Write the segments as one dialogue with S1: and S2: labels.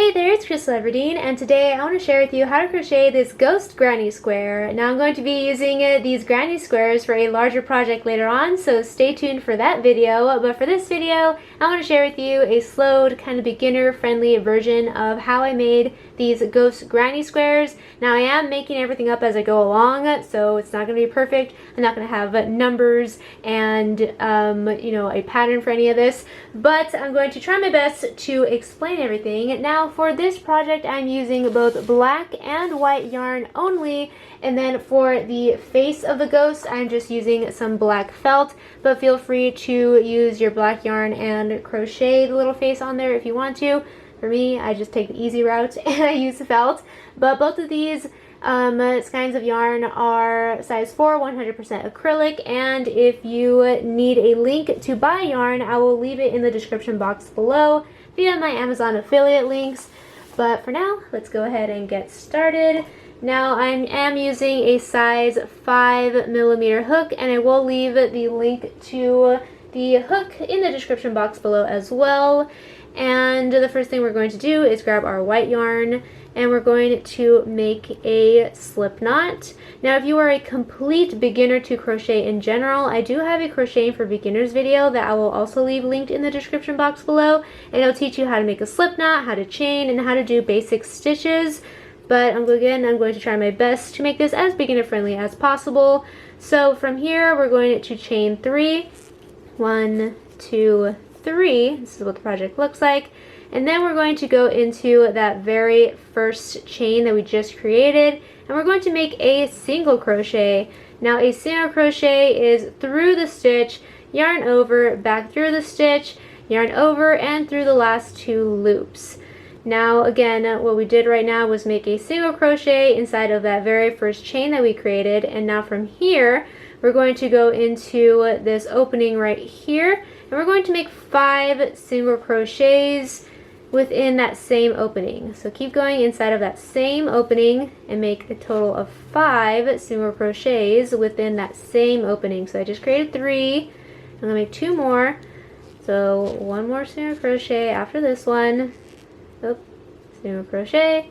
S1: Hey there, it's Krystal Everdeen, and today I want to share with you how to crochet this ghost granny square. Now I'm going to be using these granny squares for a larger project later on, so stay tuned for that video. But for this video, I want to share with you a slowed, kind of beginner-friendly version of how I made these ghost granny squares. Now I am making everything up as I go along, so it's not going to be perfect. I'm not going to have numbers and a pattern for any of this, but I'm going to try my best to explain everything. Now for this project, I'm using both black and white yarn only, and then for the face of the ghost, I'm just using some black felt, but feel free to use your black yarn and crochet the little face on there if you want to. For me, I just take the easy route and I use the felt, but both of these kinds of yarn are size 4, 100% acrylic, and if you need a link to buy yarn, I will leave it in the description box below via my Amazon affiliate links. But for now, let's go ahead and get started. Now I am using a size 5mm hook, and I will leave the link to the hook in the description box below as well. And the first thing we're going to do is grab our white yarn, and we're going to make a slip knot. Now if you are a complete beginner to crochet in general, I do have a crocheting for beginners video that I will also leave linked in the description box below, and it'll teach you how to make a slip knot, how to chain, and how to do basic stitches. But again, I'm going to try my best to make this as beginner friendly as possible. So from here we're going to chain 3, 1, 2, 3. This is what the project looks like. And then we're going to go into that very first chain that we just created, and we're going to make a single crochet. Now a single crochet is through the stitch, yarn over, back through the stitch, yarn over, and through the last 2 loops. Now again, what we did right now was make a single crochet inside of that very first chain that we created, and now from here we're going to go into this opening right here, and we're going to make 5 single crochets within that same opening. So keep going inside of that same opening and make a total of 5 single crochets within that same opening. So I just created 3. I'm gonna make 2 more. So 1 more single crochet after this one. Single crochet.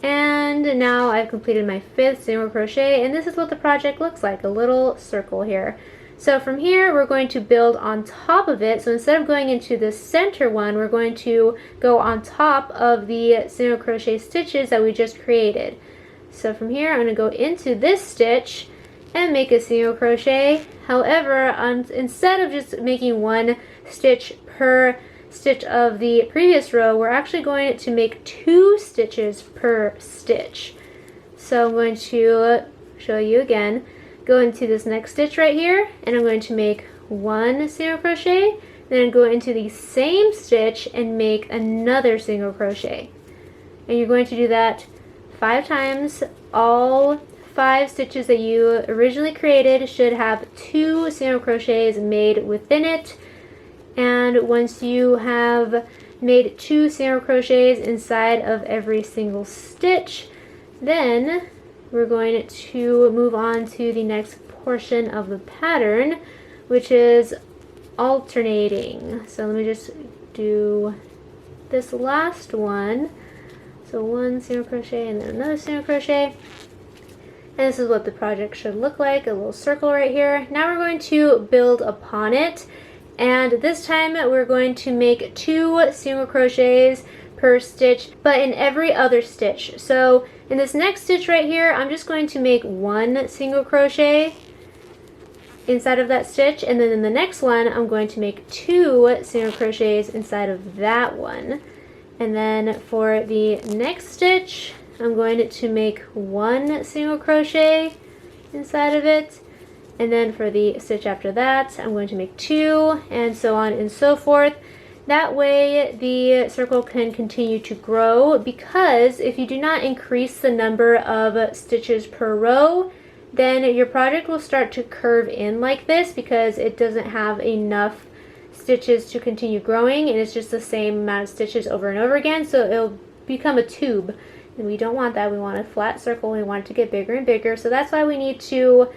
S1: And now I've completed my 5th single crochet, and this is what the project looks like, a little circle here. So from here we're going to build on top of it. So instead of going into the center one, we're going to go on top of the single crochet stitches that we just created. So from here I'm going to go into this stitch and make a single crochet. However, instead of just making 1 stitch per stitch of the previous row, we're actually going to make 2 stitches per stitch. So I'm going to show you again. Go into this next stitch right here, and I'm going to make 1 single crochet, then go into the same stitch and make another single crochet. And you're going to do that 5 times. All 5 stitches that you originally created should have 2 single crochets made within it. And once you have made 2 single crochets inside of every single stitch, then we're going to move on to the next portion of the pattern, which is alternating. So let me just do this last one. So 1 single crochet and then another single crochet. And this is what the project should look like, a little circle right here. Now we're going to build upon it, and this time we're going to make 2 single crochets per stitch, but in every other stitch. So in this next stitch right here, I'm just going to make 1 single crochet inside of that stitch, and then in the next one I'm going to make 2 single crochets inside of that one. And then for the next stitch, I'm going to make 1 single crochet inside of it, and then for the stitch after that I'm going to make 2, and so on and so forth. That way the circle can continue to grow, because if you do not increase the number of stitches per row, then your project will start to curve in like this, because it doesn't have enough stitches to continue growing, and it's just the same amount of stitches over and over again, so it'll become a tube, and we don't want that. We want a flat circle. We want it to get bigger and bigger, so that's why we need to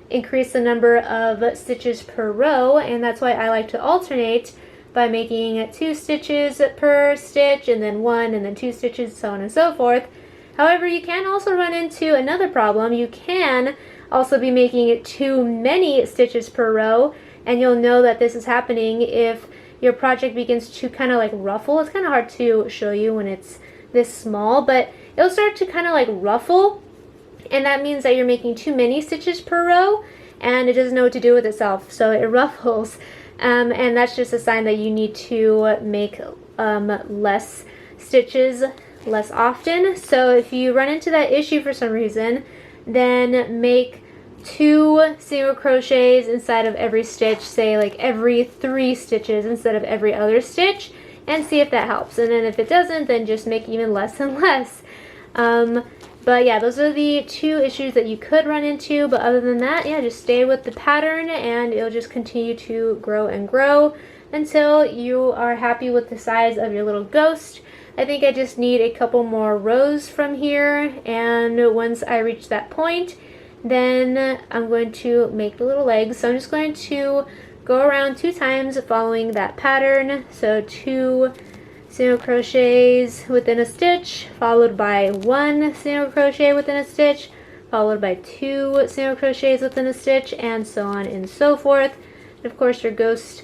S1: increase the number of stitches per row, and that's why I like to alternate by making 2 stitches per stitch, and then 1, and then 2 stitches, so on and so forth. However, you can also run into another problem. You can also be making too many stitches per row, and you'll know that this is happening if your project begins to kind of like ruffle. It's kind of hard to show you when it's this small, but it'll start to kind of like ruffle, and that means that you're making too many stitches per row, and it doesn't know what to do with itself, so it ruffles. And that's just a sign that you need to make less stitches less often. So if you run into that issue for some reason, then make 2 single crochets inside of every stitch, say like every 3 stitches instead of every other stitch, and see if that helps. And then if it doesn't, then just make even less and less. But yeah, those are the 2 issues that you could run into, but other than that, yeah, just stay with the pattern and it'll just continue to grow and grow until you are happy with the size of your little ghost. I think I just need a couple more rows from here, and once I reach that point, then I'm going to make the little legs. So I'm just going to go around 2 times following that pattern. So 2 single crochets within a stitch, followed by 1 single crochet within a stitch, followed by 2 single crochets within a stitch, and so on and so forth. And of course, your ghost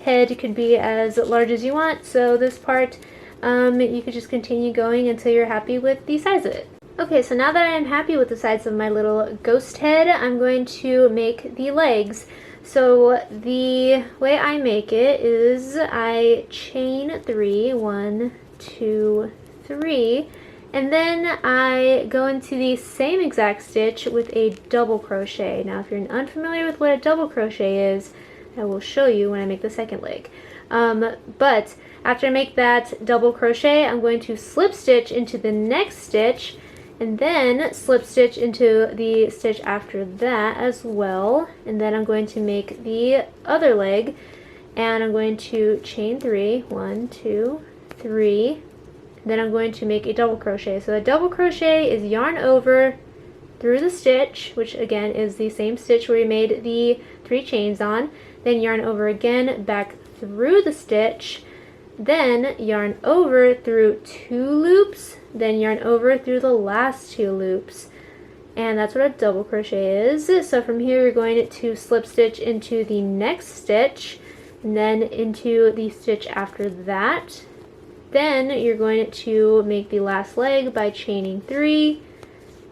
S1: head could be as large as you want, so this part you could just continue going until you're happy with the size of it. Okay, so now that I am happy with the size of my little ghost head, I'm going to make the legs. So the way I make it is I chain 3, 1, 2, 3, and then I go into the same exact stitch with a double crochet. Now if you're unfamiliar with what a double crochet is, I will show you when I make the second leg. But after I make that double crochet, I'm going to slip stitch into the next stitch, and then slip stitch into the stitch after that as well. And then I'm going to make the other leg, and I'm going to chain 3, 1, 2, 3. Then I'm going to make a double crochet. So a double crochet is yarn over through the stitch, which again is the same stitch where we made the 3 chains on, then yarn over again back through the stitch, then yarn over through 2 loops, then yarn over through the last 2 loops. And that's what a double crochet is. So from here you're going to slip stitch into the next stitch, and then into the stitch after that. Then you're going to make the last leg by chaining 3,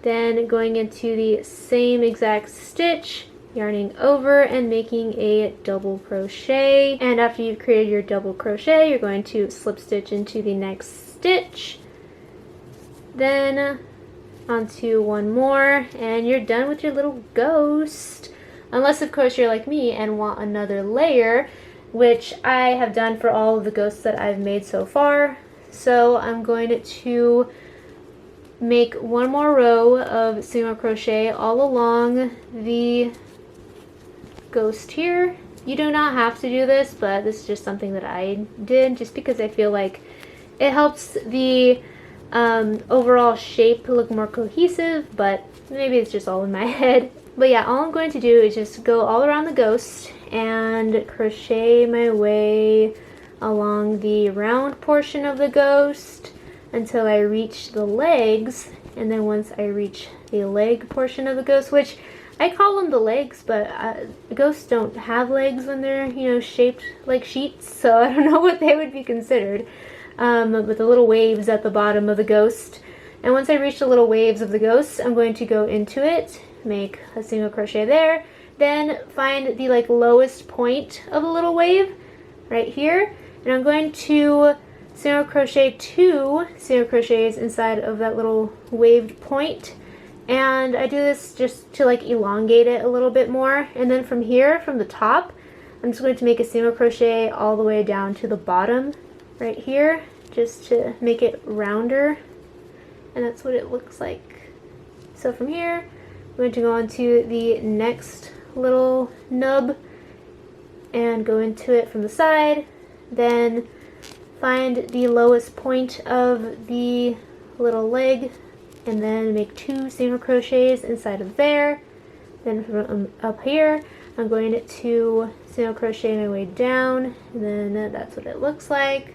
S1: then going into the same exact stitch, yarning over and making a double crochet. And after you've created your double crochet, you're going to slip stitch into the next stitch, then onto one more, and you're done with your little ghost. Unless of course you're like me and want another layer, which I have done for all of the ghosts that I've made so far. So I'm going to make one more row of single crochet all along the ghost here. You do not have to do this, but this is just something that I did just because I feel like it helps the overall shape look more cohesive, but maybe it's just all in my head. But yeah, all I'm going to do is just go all around the ghost and crochet my way along the round portion of the ghost until I reach the legs. And then once I reach the leg portion of the ghost, which I call them the legs, but ghosts don't have legs when they're, you know, shaped like sheets, so I don't know what they would be considered. With the little waves at the bottom of the ghost. And once I reach the little waves of the ghost, I'm going to go into it, make a single crochet there, then find the like lowest point of the little wave right here, and I'm going to single crochet 2 single crochets inside of that little waved point. And I do this just to like elongate it a little bit more. And then from here, from the top, I'm just going to make a single crochet all the way down to the bottom right here, just to make it rounder. And that's what it looks like. So from here, I'm going to go on to the next little nub and go into it from the side, then find the lowest point of the little leg, and then make 2 single crochets inside of there. Then from up here, I'm going to single crochet my way down, and then that's what it looks like.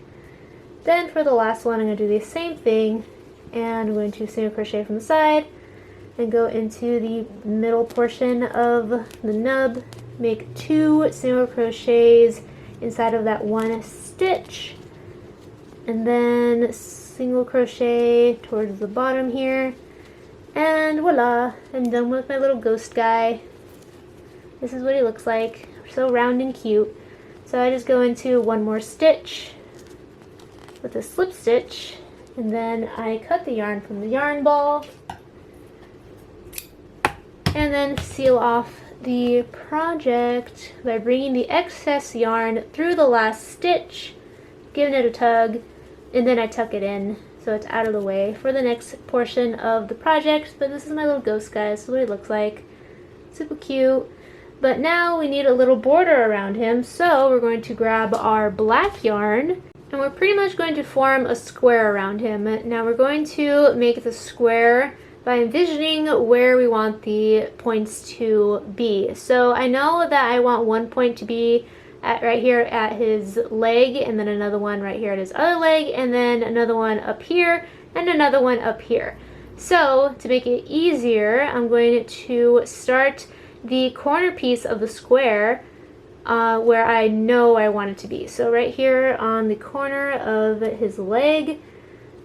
S1: Then for the last one, I'm going to do the same thing, and I'm going to single crochet from the side and go into the middle portion of the nub, make 2 single crochets inside of that one stitch, and then single crochet towards the bottom here, and voila, I'm done with my little ghost guy. This is what he looks like, so round and cute. So I just go into one more stitch with a slip stitch, and then I cut the yarn from the yarn ball, and then seal off the project by bringing the excess yarn through the last stitch, giving it a tug, and then I tuck it in so it's out of the way for the next portion of the project. But this is my little ghost guy. This is what he looks like. Super cute. But now we need a little border around him, so we're going to grab our black yarn, and we're pretty much going to form a square around him. Now we're going to make the square by envisioning where we want the points to be. So I know that I want one point to be right here at his leg, and then another one right here at his other leg, and then another one up here, and another one up here. So to make it easier, I'm going to start the corner piece of the square where I know I want it to be. So right here on the corner of his leg.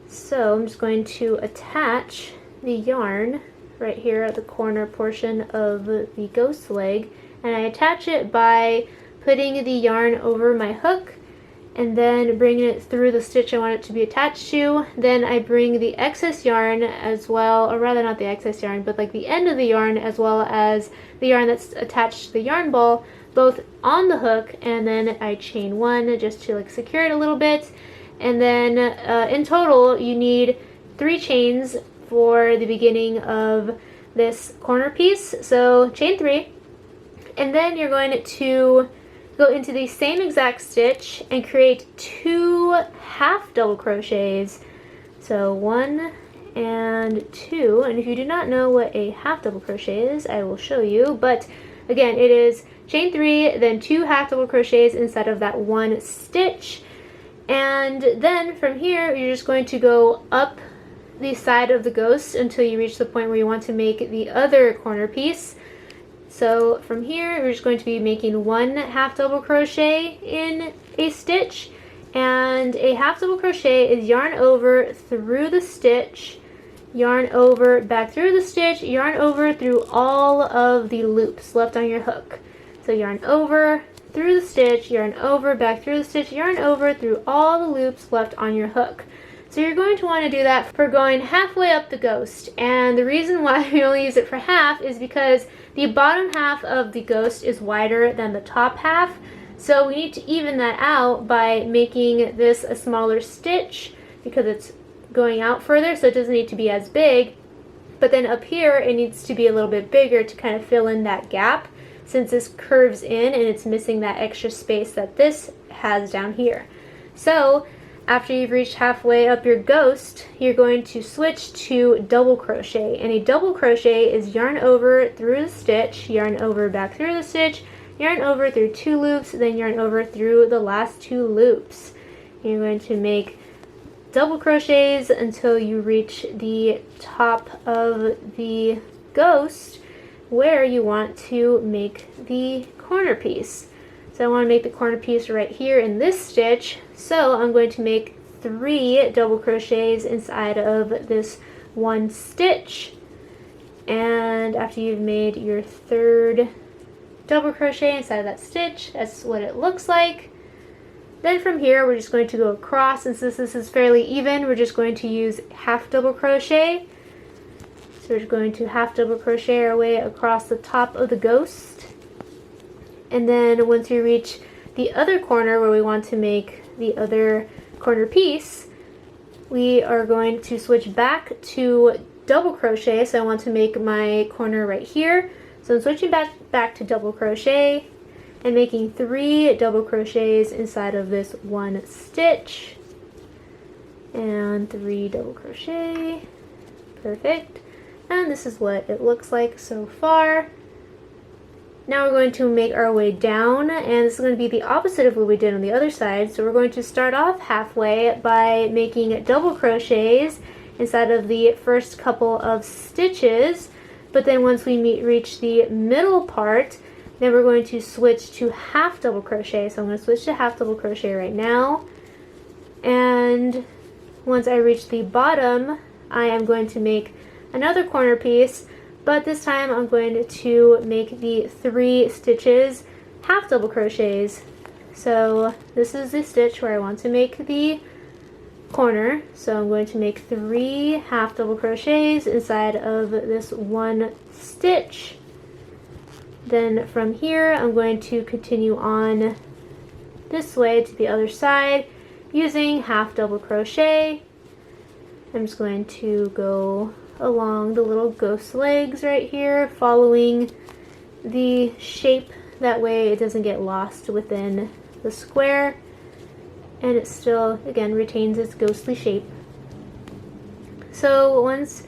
S1: So I'm just going to attach the yarn right here at the corner portion of the ghost leg, and I attach it by putting the yarn over my hook and then bringing it through the stitch I want it to be attached to. Then I bring the excess yarn as well, or rather not the excess yarn, but like the end of the yarn as well as the yarn that's attached to the yarn ball, both on the hook, and then I chain 1 just to like secure it a little bit. And then in total you need 3 chains for the beginning of this corner piece. So chain 3, and then you're going to go into the same exact stitch and create 2 half double crochets. So 1 and 2, and if you do not know what a half double crochet is, I will show you. But again, it is chain 3, then 2 half double crochets inside of that one stitch, and then from here you're just going to go up the side of the ghost until you reach the point where you want to make the other corner piece. So from here we're just going to be making 1 half double crochet in a stitch, and a half double crochet is yarn over through the stitch, yarn over back through the stitch, yarn over through all of the loops left on your hook. So yarn over through the stitch, yarn over back through the stitch, yarn over through all the loops left on your hook. So you're going to want to do that for going halfway up the ghost, and the reason why we only use it for half is because the bottom half of the ghost is wider than the top half, so we need to even that out by making this a smaller stitch because it's going out further, so it doesn't need to be as big. But then up here it needs to be a little bit bigger to kind of fill in that gap, since this curves in and it's missing that extra space that this has down here. So after you've reached halfway up your ghost, you're going to switch to double crochet, and a double crochet is yarn over through the stitch, yarn over back through the stitch, yarn over through 2 loops, then yarn over through the last 2 loops. You're going to make double crochets until you reach the top of the ghost where you want to make the corner piece. So I want to make the corner piece right here in this stitch, so I'm going to make 3 double crochets inside of this one stitch. And after you've made your 3rd double crochet inside of that stitch, that's what it looks like. Then from here we're just going to go across, and since this is fairly even, we're just going to use half double crochet. So we're going to half double crochet our way across the top of the ghost. And then once we reach the other corner where we want to make the other corner piece, we are going to switch back to double crochet. So I want to make my corner right here. So I'm switching back to double crochet and making 3 double crochets inside of this one stitch. And 3 double crochet. Perfect. And this is what it looks like so far. Now we're going to make our way down, and this is going to be the opposite of what we did on the other side. So we're going to start off halfway by making double crochets inside of the first couple of stitches, but then once we reach the middle part, then we're going to switch to half double crochet. So I'm going to switch to half double crochet right now, and once I reach the bottom, I am going to make another corner piece, but this time I'm going to make the 3 stitches half double crochets. So this is the stitch where I want to make the corner, so I'm going to make 3 half double crochets inside of this one stitch. Then from here I'm going to continue on this way to the other side using half double crochet. I'm just going to go along the little ghost legs right here, following the shape, that way it doesn't get lost within the square and it still, again, retains its ghostly shape. So once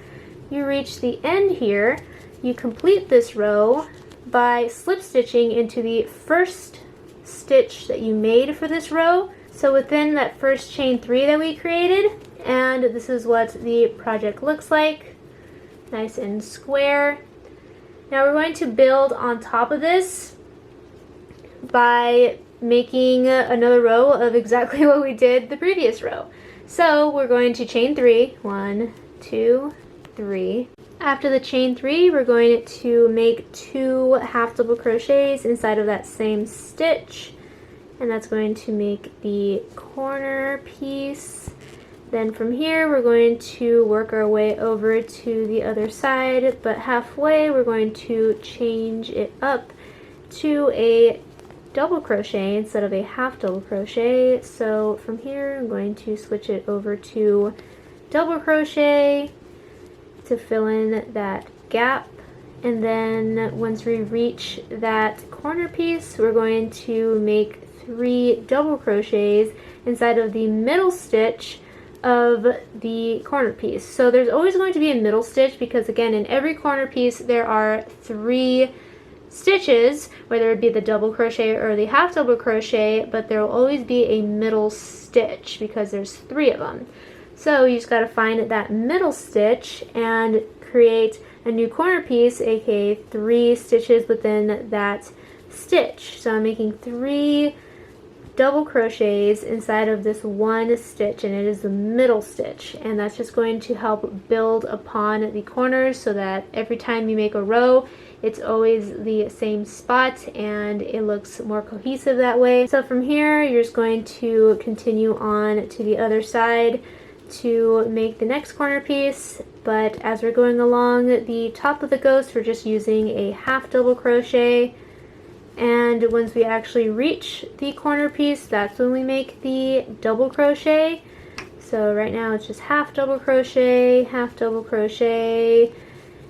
S1: you reach the end here, you complete this row by slip stitching into the first stitch that you made for this row. So within that first chain 3 that we created, and this is what the project looks like, nice and square. Now we're going to build on top of this by making another row of exactly what we did the previous row. So we're going to chain 3, 1, 2, 3. After the chain 3, we're going to make 2 half double crochets inside of that same stitch, and that's going to make the corner piece. Then from here we're going to work our way over to the other side, but halfway we're going to change it up to a double crochet instead of a half double crochet. So from here I'm going to switch it over to double crochet to fill in that gap, and then once we reach that corner piece we're going to make 3 double crochets inside of the middle stitch of the corner piece. So there's always going to be a middle stitch because, again, in every corner piece there are 3 stitches, whether it be the double crochet or the half double crochet, but there will always be a middle stitch because there's 3 of them. So you just got to find that middle stitch and create a new corner piece, aka 3 stitches within that stitch. So I'm making 3 double crochets inside of this one stitch, and it is the middle stitch, and that's just going to help build upon the corners so that every time you make a row it's always the same spot and it looks more cohesive that way. So from here you're just going to continue on to the other side to make the next corner piece, but as we're going along the top of the ghost we're just using a half double crochet. And once we actually reach the corner piece, that's when we make the double crochet. So right now it's just half double crochet, half double crochet,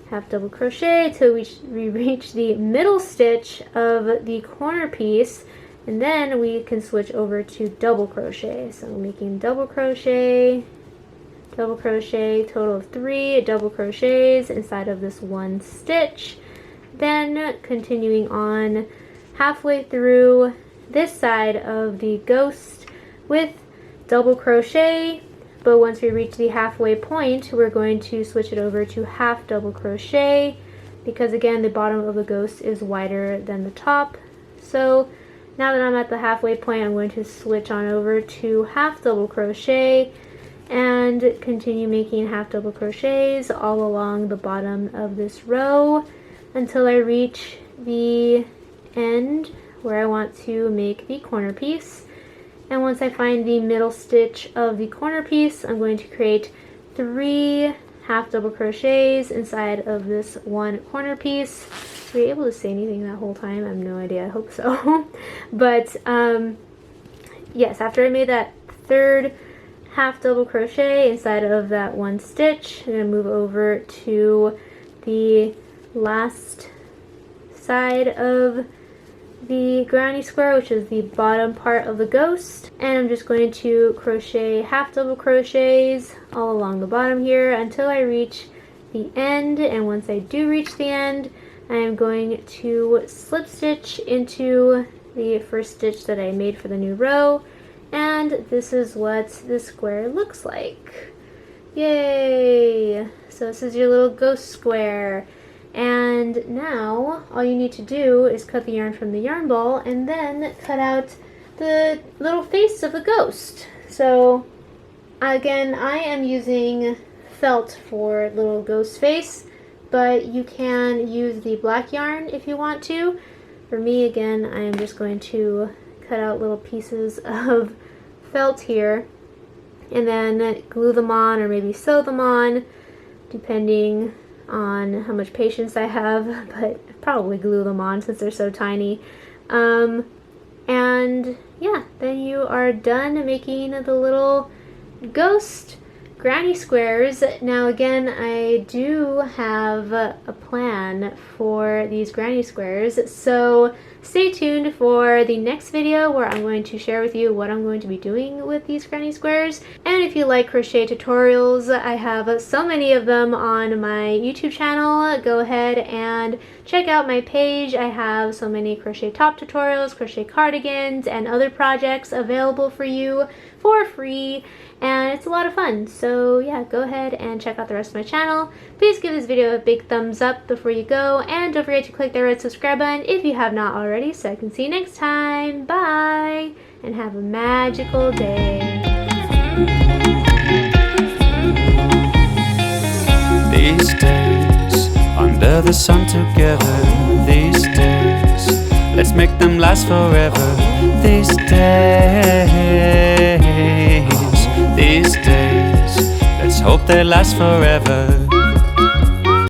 S1: half double crochet till we reach the middle stitch of the corner piece, and then we can switch over to double crochet. So I'm making double crochet, total of 3 double crochets inside of this one stitch. Then continuing on halfway through this side of the ghost with double crochet, but once we reach the halfway point we're going to switch it over to half double crochet because, again, the bottom of the ghost is wider than the top. So now that I'm at the halfway point I'm going to switch on over to half double crochet and continue making half double crochets all along the bottom of this row until I reach the end where I want to make the corner piece. And once I find the middle stitch of the corner piece I'm going to create 3 half double crochets inside of this one corner piece. Were you able to say anything that whole time? I have no idea, I hope so. But yes, after I made that 3rd half double crochet inside of that one stitch, I'm going to move over to the last side of the granny square, which is the bottom part of the ghost, and I'm just going to crochet half double crochets all along the bottom here until I reach the end. And once I do reach the end I am going to slip stitch into the first stitch that I made for the new row, and this is what the square looks like. Yay! So this is your little ghost square. And now all you need to do is cut the yarn from the yarn ball and then cut out the little face of the ghost. So again, I am using felt for little ghost face, but you can use the black yarn if you want to. For me, again, I am just going to cut out little pieces of felt here and then glue them on or maybe sew them on, depending on how much patience I have, but probably glue them on since they're so tiny. And yeah, then you are done making the little ghost granny squares. Now again, I do have a plan for these granny squares, so stay tuned for the next video where I'm going to share with you what I'm going to be doing with these granny squares. And if you like crochet tutorials, I have so many of them on my YouTube channel. Go ahead and check out my page. I have so many crochet top tutorials, crochet cardigans, and other projects available for you for free, and it's a lot of fun. So yeah, go ahead and check out the rest of my channel. Please give this video a big thumbs up before you go, and don't forget to click that red subscribe button if you have not already, so I can see you next time. Bye, and have a magical day.
S2: These days, under the sun together, these days, let's make them last forever. These days, let's hope they last forever.